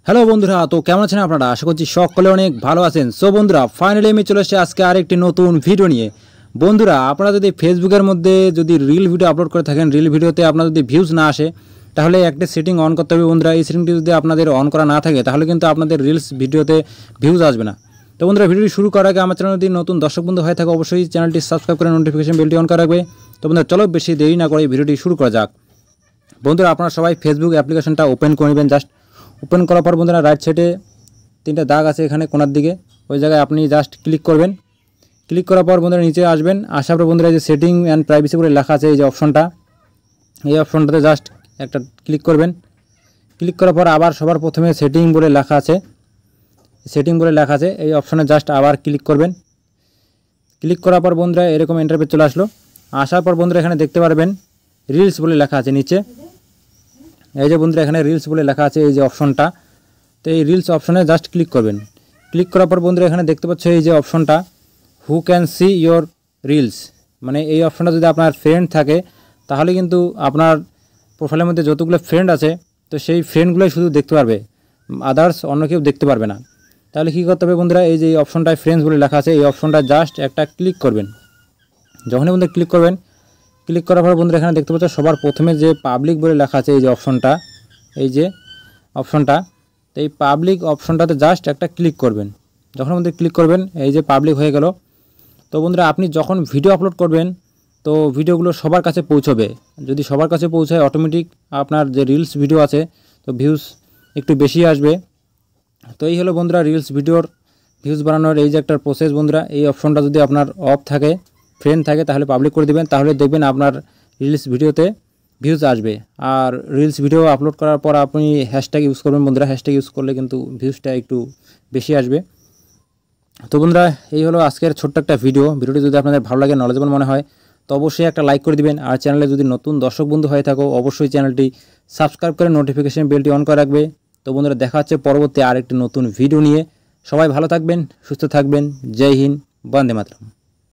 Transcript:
Hello বন্ধুরা, তো কেমন আছেন আপনারা? আশা করছি সকলে অনেক ভালো আছেন। সো বন্ধুরা, ফাইনালি আমি চলে এসেছি আজকে আরেকটি নতুন ভিডিও নিয়ে। বন্ধুরা, আপনারা যদি ফেসবুকের মধ্যে যদি রিল ভিডিও আপলোড করে থাকেন, রিল ভিডিওতে আপনার যদি ভিউজ না আসে, তাহলে একটা সেটিং অন করতে হবে বন্ধুরা। এই সেটিংটি যদি আপনাদের অন করা না থাকে, তাহলে কিন্তু আপনাদের রিলস ভিডিওতে ভিউজ আসবে না। তো বন্ধুরা, ভিডিওটি শুরু করার আগে আমার চ্যানেল যদি নতুন দর্শক বন্ধু হয়ে থাকে, অবশ্যই চ্যানেলটি সাবস্ক্রাইব করে নোটিফিকেশন বেলটি অন করা রাখবে। তো বন্ধুরা, চলো বেশি দেরি না করে ভিডিওটি শুরু করা যাক। বন্ধুরা, আপনারা সবাই ফেসবুক অ্যাপ্লিকেশনটা ওপেন করে নেবেন। জাস্ট ওপেন করার পর বন্ধুরা, রাইট সাইডে তিনটা দাগ আছে এখানে কোণার দিকে, ওই জায়গায় আপনি জাস্ট ক্লিক করবেন। ক্লিক করার পর বন্ধুরা নিচে আসবেন। আসার পর বন্ধুরা, যে সেটিং অ্যান্ড প্রাইভেসি বলে লেখা আছে, এই যে অপশনটা, এই অপশনটাতে জাস্ট একটা ক্লিক করবেন। ক্লিক করার পর আবার সবার প্রথমে সেটিং বলে লেখা আছে, এই অপশনে জাস্ট আবার ক্লিক করবেন। ক্লিক করার পর বন্ধুরা এরকম ইন্টারফেস চলে আসলো। আসার পর বন্ধুরা এখানে দেখতে পারবেন রিলস বলে লেখা আছে নিচে। এই যে বন্ধুরা এখানে রিলস বলে লেখা আছে, এই যে অপশনটা, তো এই রিলস অপশনে জাস্ট ক্লিক করবেন। ক্লিক করার পর বন্ধুরা এখানে দেখতে পাচ্ছ এই যে অপশনটা, who can see your reels, মানে এই অপশনটা যদি আপনার ফ্রেন্ড থাকে, তাহলে কিন্তু আপনার প্রোফাইলের মধ্যে যতগুলো ফ্রেন্ড আছে, তো সেই ফ্রেন্ডগুলোই শুধু দেখতে পারবে, আদার্স অন্য কেউ দেখতে পারবে না। তাহলে কী করতে হবে বন্ধুরা, এই যে অপশনটায় ফ্রেন্ডস বলে লেখা আছে, এই অপশনটা জাস্ট একটা ক্লিক করবেন। যখনই বন্ধুরা ক্লিক করবেন, ক্লিক করার পর বন্ধুরা এখানে দেখতে পাচ্ছ সবার প্রথমে যে পাবলিক বলে লেখা আছে, এই যে অপশনটা, তো এই পাবলিক অপশনটাতে জাস্ট একটা ক্লিক করবেন। যখন বন্ধুরা ক্লিক করবেন, এই যে পাবলিক হয়ে গেল। তো বন্ধুরা, আপনি যখন ভিডিও আপলোড করবেন, তো ভিডিওগুলো সবার কাছে পৌঁছবে। যদি সবার কাছে পৌঁছায়, অটোমেটিক আপনার যে রিলস ভিডিও আছে, তো ভিউজ একটু বেশি আসবে। তো এই হলো বন্ধুরা রিলস ভিডিওর ভিউজ বাড়ানোর এই যে একটা প্রসেস বন্ধুরা। এই অপশনটা যদি আপনার অফ থাকে, ফ্রেন্ড থাকে, তাহলে পাবলিক করে দেবেন, তাহলে দেখবেন আপনার রিলস ভিডিওতে ভিউজ আসবে। আর রিলস ভিডিও আপলোড করার পর আপনি হ্যাশট্যাগ ইউজ করবেন বন্ধুরা। হ্যাশট্যাগ ইউজ করলে কিন্তু ভিউজটা একটু বেশি আসবে। তো বন্ধুরা, এই হলো আজকের ছোট্ট একটা ভিডিওটি যদি আপনাদের ভালো লাগে, নলেজেবল মনে হয়, তো অবশ্যই একটা লাইক করে দিবেন। আর চ্যানেলে যদি নতুন দর্শক বন্ধু হয়ে থাকো, অবশ্যই চ্যানেলটি সাবস্ক্রাইব করে নোটিফিকেশন বেলটি অন করে রাখবে। তো বন্ধুরা, দেখা হচ্ছে পরবর্তী আরেকটি নতুন ভিডিও নিয়ে। সবাই ভালো থাকবেন, সুস্থ থাকবেন। জয় হিন্দ, বন্দে মাতরম।